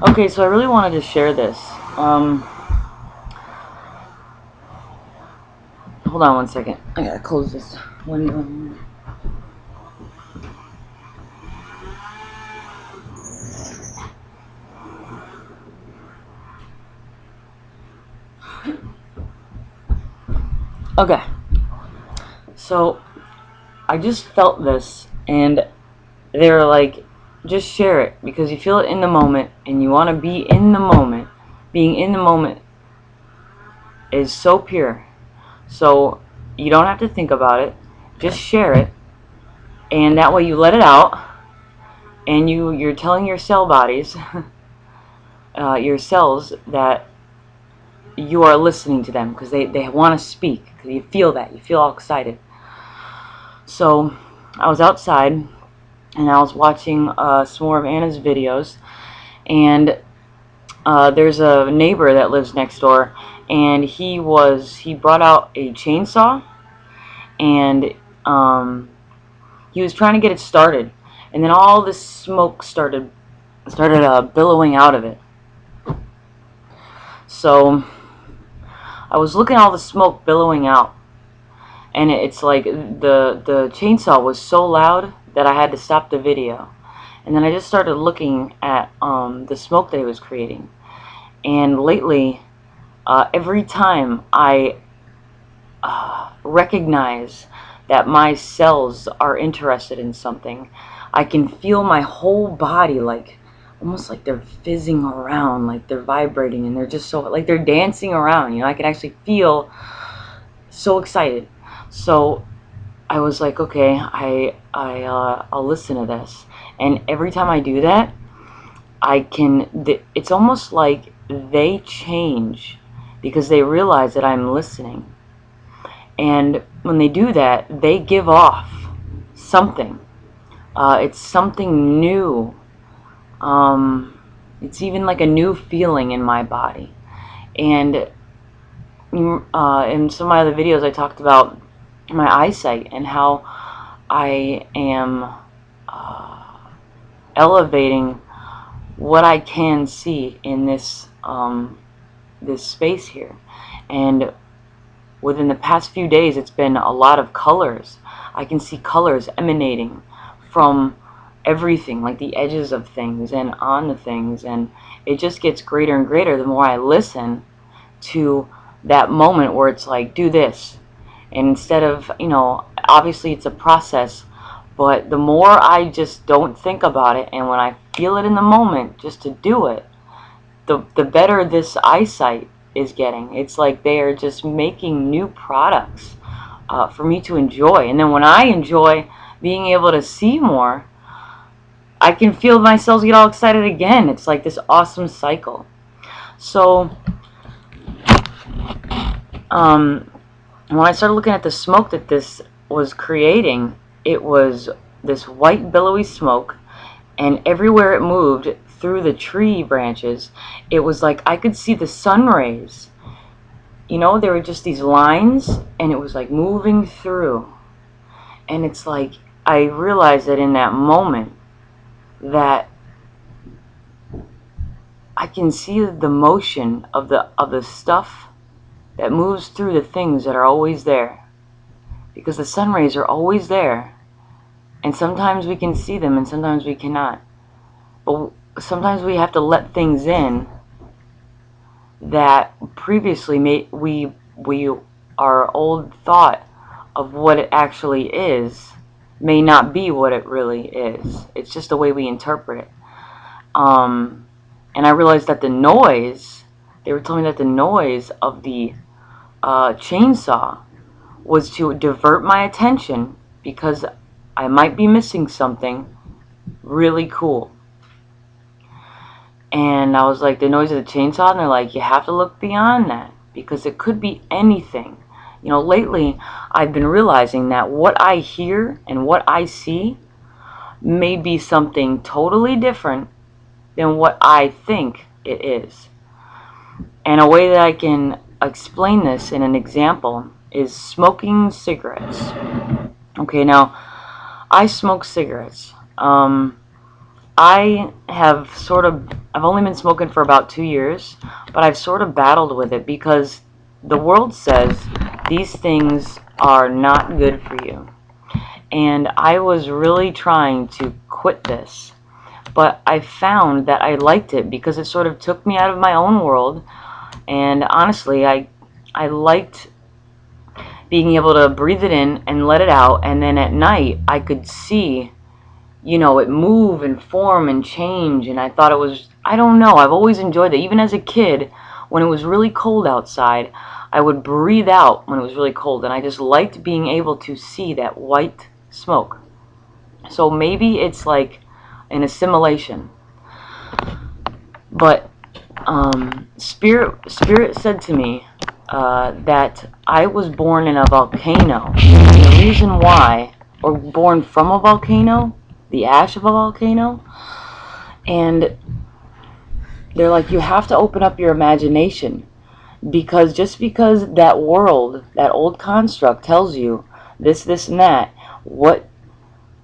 Okay, so I really wanted to share this. Hold on one second. I gotta close this window. Okay, so I just felt this, and they were like, just share it because you feel it in the moment, and you want to be in the moment. Being in the moment is so pure. So you don't have to think about it. Just share it, and that way you let it out, and you're telling your cell bodies, your cells, that you are listening to them because they want to speak. Because you feel that. You feel all excited. So I was outside and I was watching some more of Anna's videos, and there's a neighbor that lives next door, and he brought out a chainsaw, and he was trying to get it started, and then all this smoke started billowing out of it. So I was looking at all the smoke billowing out, and it's like the chainsaw was so loud that I had to stop the video. And then I just started looking at the smoke that he was creating. And lately, every time I recognize that my cells are interested in something, I can feel my whole body like almost like they're fizzing around, like they're vibrating, and they're just so like they're dancing around. I can actually feel so excited. So I was like, okay, I'll listen to this, and every time I do that, it's almost like they change because they realize that I'm listening. And when they do that, they give off something. It's something new. It's even like a new feeling in my body. And in some of my other videos, I talked about my eyesight and how I am elevating what I can see in this space here. And within the past few days, it's been a lot of colors. I can see colors emanating from everything, like the edges of things and on the things, and it just gets greater and greater the more I listen to that moment where it's like, do this. And instead of, obviously it's a process, but the more I just don't think about it, and when I feel it in the moment, just to do it, the better this eyesight is getting. It's like they are just making new products for me to enjoy. And then when I enjoy being able to see more, I can feel my cells get all excited again. It's like this awesome cycle. So when I started looking at the smoke that this was creating, it was this white billowy smoke, and everywhere it moved through the tree branches, it was like I could see the sun rays. There were just these lines, and it was like moving through. And it's like I realized that in that moment that I can see the motion of the stuff that moves through the things that are always there. Because the sun rays are always there. And sometimes we can see them and sometimes we cannot. But sometimes we have to let things in that previously we our old thought of what it actually is may not be what it really is. It's just the way we interpret it. And I realized that they were telling me that the noise of the chainsaw was to divert my attention because I might be missing something really cool. And I was like, the noise of the chainsaw, and they're like, you have to look beyond that because it could be anything. Lately I've been realizing that what I hear and what I see may be something totally different than what I think it is. And a way that I can explain this in an example is smoking cigarettes. Okay, now I smoke cigarettes. I've only been smoking for about 2 years, but I've sort of battled with it because the world says these things are not good for you. And I was really trying to quit this, but I found that I liked it because it sort of took me out of my own world. And honestly, I liked being able to breathe it in and let it out, and then at night I could see, it move and form and change. And I thought it was, I don't know, I've always enjoyed it. Even as a kid, when it was really cold outside, I would breathe out when it was really cold, and I just liked being able to see that white smoke. So maybe it's like an assimilation. But Spirit said to me that I was born in a volcano. And the reason why, or born from a volcano, the ash of a volcano, and they're like, you have to open up your imagination, because just because that world, that old construct tells you this, and that, what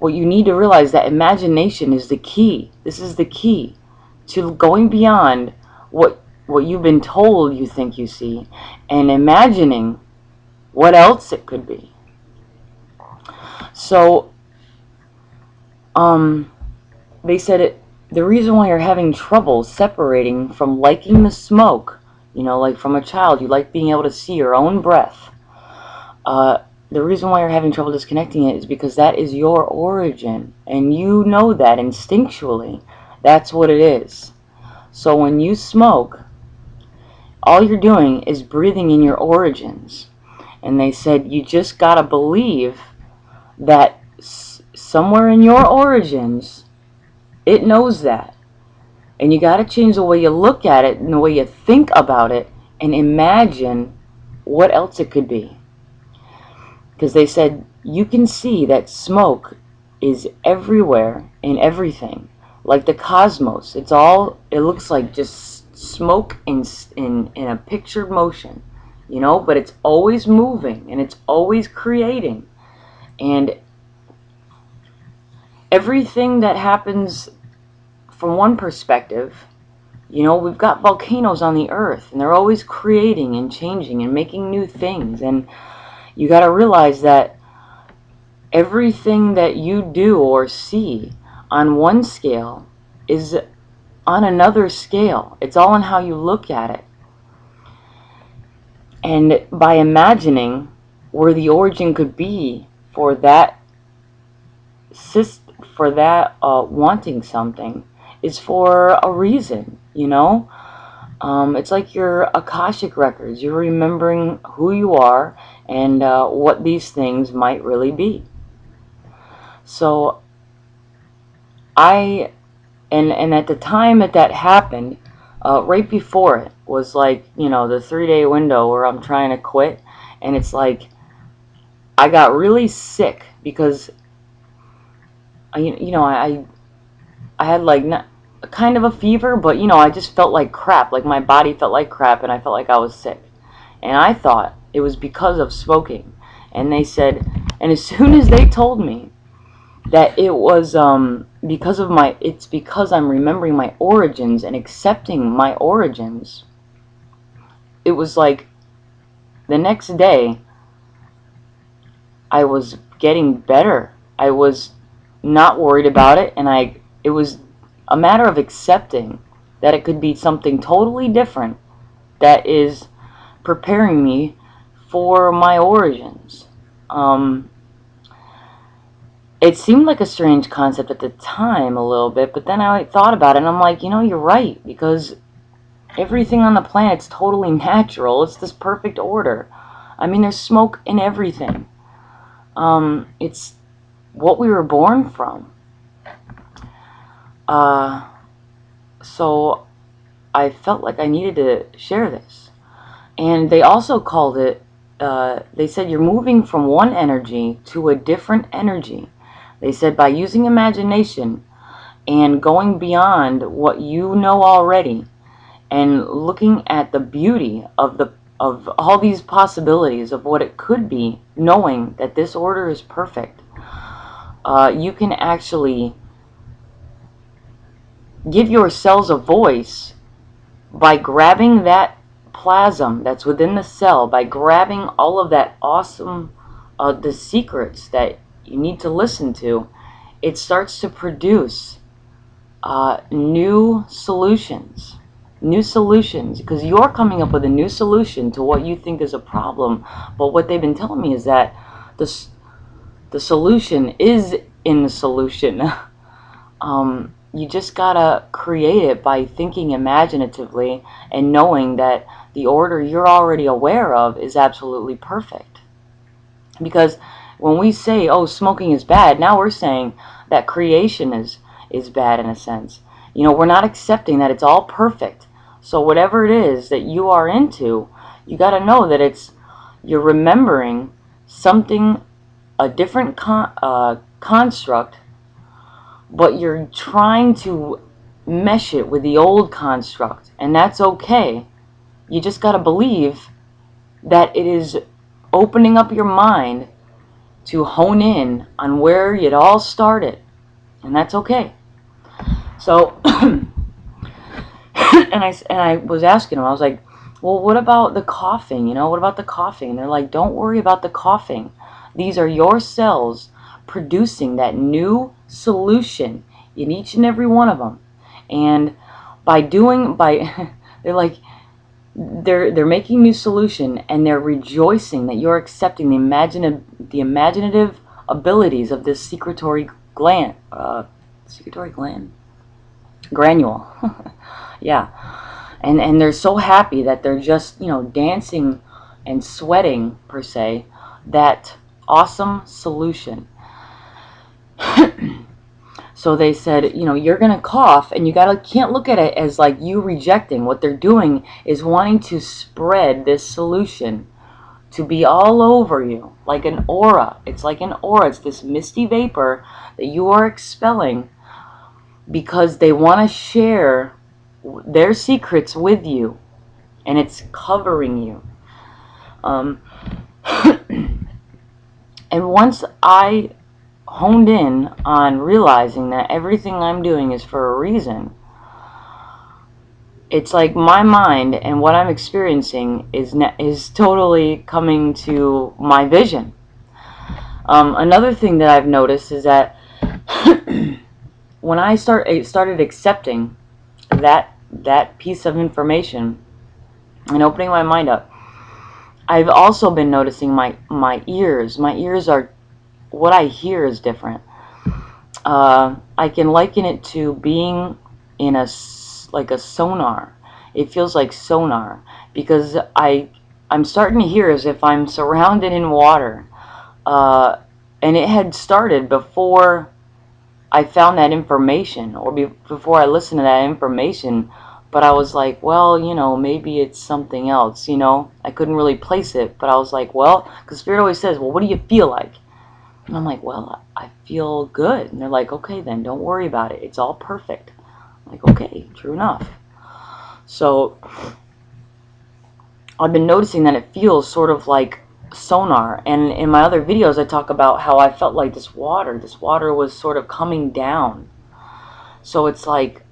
you need to realize, that imagination is the key. This is the key to going beyond what you've been told you think you see, and imagining what else it could be. So they said the reason why you're having trouble separating from liking the smoke, like from a child, you like being able to see your own breath. The reason why you're having trouble disconnecting it is because that is your origin, and you know that instinctually. That's what it is. So when you smoke, all you're doing is breathing in your origins. And they said you just gotta believe that somewhere in your origins, it knows that. And you gotta change the way you look at it and the way you think about it, and imagine what else it could be. Because they said you can see that smoke is everywhere in everything, like the cosmos. It looks like just smoke in a pictured motion, but it's always moving and it's always creating. And everything that happens from one perspective, we've got volcanoes on the earth, and they're always creating and changing and making new things. And you got to realize that everything that you do or see on one scale is on another scale. It's all in how you look at it. And by imagining where the origin could be for that wanting something is for a reason, It's like your Akashic records. You're remembering who you are and what these things might really be. So and at the time that happened, right before it was like, the 3-day window where I'm trying to quit, and it's like I got really sick because I had like not, kind of a fever, but I just felt like crap. Like my body felt like crap, and I felt like I was sick. And I thought it was because of smoking. And they said, and as soon as they told me that it was it's because I'm remembering my origins and accepting my origins, it was like the next day I was getting better. I was not worried about it, and it was a matter of accepting that it could be something totally different that is preparing me for my origins. It seemed like a strange concept at the time a little bit, but then I thought about it, and I'm like, you're right, because everything on the planet's totally natural. It's this perfect order. I mean, there's smoke in everything. It's what we were born from. So I felt like I needed to share this. And they also called it, they said you're moving from one energy to a different energy. They said by using imagination and going beyond what you know already, and looking at the beauty of all these possibilities of what it could be, knowing that this order is perfect, you can actually give your cells a voice by grabbing that plasm that's within the cell, by grabbing all of that awesome, the secrets that you need to listen to. It starts to produce new solutions. New solutions, because you're coming up with a new solution to what you think is a problem. But what they've been telling me is that the solution is in the solution. You just gotta create it by thinking imaginatively and knowing that the order you're already aware of is absolutely perfect. Because when we say, oh, smoking is bad, now we're saying that creation is bad in a sense. You know, we're not accepting that it's all perfect. So whatever it is that you are into, you got to know that you're remembering something, a different construct, but you're trying to mesh it with the old construct, and that's okay. You just got to believe that it is opening up your mind to hone in on where it all started, and that's okay. So and I was asking them, I was like, well, what about the coughing? You know, what about the coughing? And they're like, don't worry about the coughing. These are your cells producing that new solution in each and every one of them. And they're like, they're making new solution, and they're rejoicing that you're accepting the imaginative abilities of this secretory granule. Yeah. And they're so happy that they're just, you know, dancing and sweating per se that awesome solution. So they said, you know, you're gonna cough, and can't look at it as like you rejecting. What they're doing is wanting to spread this solution to be all over you, like an aura. It's like an aura. It's this misty vapor that you are expelling because they want to share their secrets with you, and it's covering you. And once I honed in on realizing that everything I'm doing is for a reason, it's like my mind and what I'm experiencing is totally coming to my vision. Another thing that I've noticed is that when I started accepting that piece of information and opening my mind up, I've also been noticing my ears. My ears are, what I hear is different. I can liken it to being in like a sonar. It feels like sonar because I'm starting to hear as if I'm surrounded in water. And it had started before I found that information, or before I listened to that information. But I was like, well, you know, maybe it's something else, you know. I couldn't really place it, but I was like, well, because Spirit always says, well, what do you feel like? And I'm like, well, I feel good. And they're like, okay, then don't worry about it. It's all perfect. I'm like, okay, true enough. So I've been noticing that it feels sort of like sonar. And in my other videos, I talk about how I felt like this water was sort of coming down. So it's like,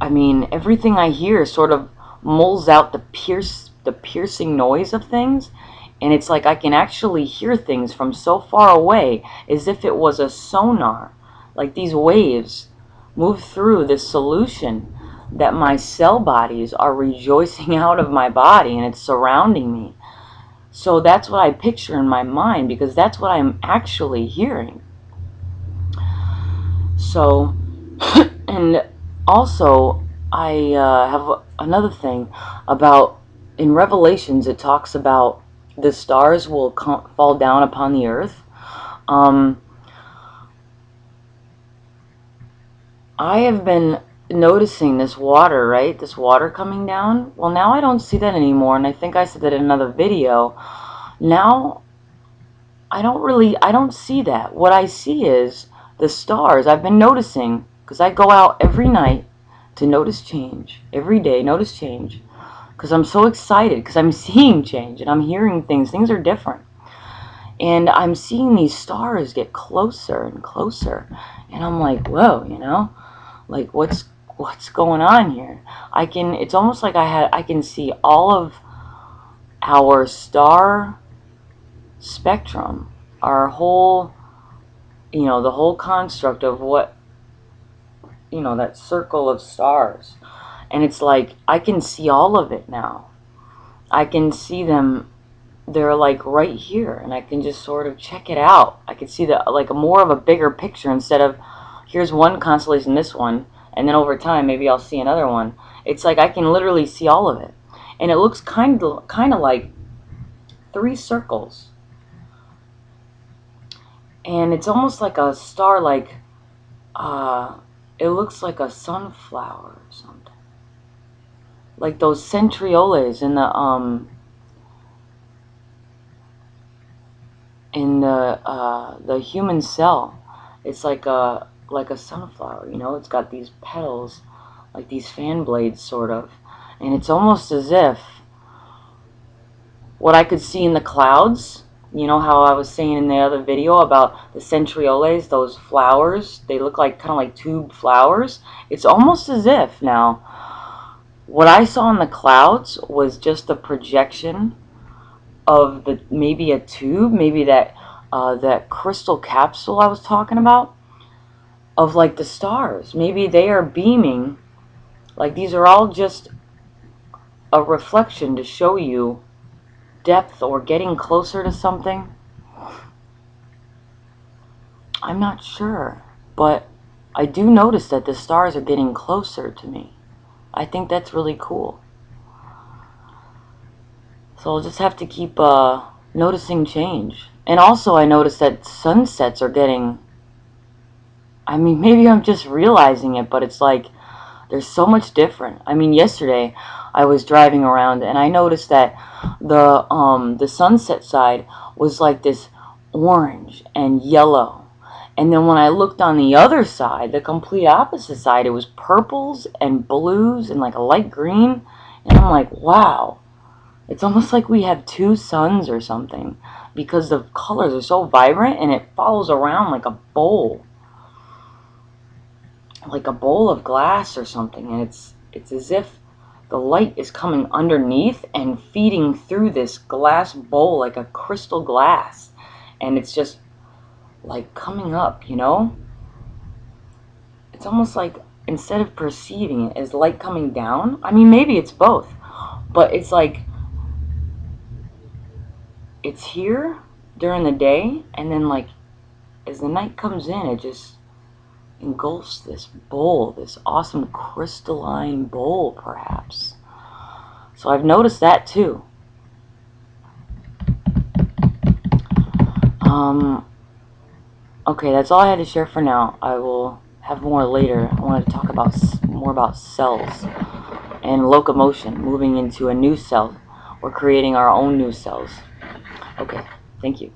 I mean, everything I hear sort of mulls out the piercing noise of things. And it's like I can actually hear things from so far away as if it was a sonar. Like these waves move through this solution that my cell bodies are rejoicing out of my body, and it's surrounding me. So that's what I picture in my mind, because that's what I'm actually hearing. So, and also I have another thing about, in Revelations it talks about the stars will fall down upon the earth. I have been noticing this water, right? This water coming down. Well, now I don't see that anymore, and I think I said that in another video. Now, I don't see that. What I see is the stars. I've been noticing, because I go out every night to notice change. Every day, notice change. Because I'm so excited, because I'm seeing change, and I'm hearing things. Things are different. And I'm seeing these stars get closer and closer. And I'm like, whoa, you know? Like, what's going on here? It's almost like I can see all of our star spectrum, our whole, the whole construct of what, that circle of stars. And it's like, I can see all of it now. I can see them. They're like right here, and I can just sort of check it out. I can see like more of a bigger picture instead of here's one constellation, this one, and then over time maybe I'll see another one. It's like I can literally see all of it, and it looks kind of like 3 circles, and it's almost like a star, like it looks like a sunflower or something, like those centrioles in the human cell. It's like a sunflower, It's got these petals, like these fan blades, sort of, and it's almost as if what I could see in the clouds. You know how I was saying in the other video about the centrioles, those flowers? They look like kind of like tube flowers. It's almost as if now what I saw in the clouds was just a projection of maybe a tube, maybe that crystal capsule I was talking about, of like the stars. Maybe they are beaming, like these are all just a reflection to show you depth or getting closer to something. I'm not sure, but I do notice that the stars are getting closer to me. I think that's really cool. So I'll just have to keep noticing change. And also I noticed that sunsets are getting, I mean, maybe I'm just realizing it, but it's like they're so much different. I mean, yesterday I was driving around and I noticed that the sunset side was like this orange and yellow. And then when I looked on the other side, the complete opposite side, it was purples and blues and like a light green. And I'm like, wow. It's almost like we have 2 suns or something, because the colors are so vibrant and it follows around like a bowl. Like a bowl of glass or something, and it's as if the light is coming underneath and feeding through this glass bowl like a crystal glass, and it's just like coming up, It's almost like instead of perceiving it as light coming down, I mean, maybe it's both, but it's like it's here during the day, and then like as the night comes in, it just engulfs this bowl, this awesome crystalline bowl, perhaps. So I've noticed that too. Okay, that's all I had to share for now. I will have more later. I wanted to talk more about cells and locomotion, moving into a new cell. We're creating our own new cells. Okay, thank you.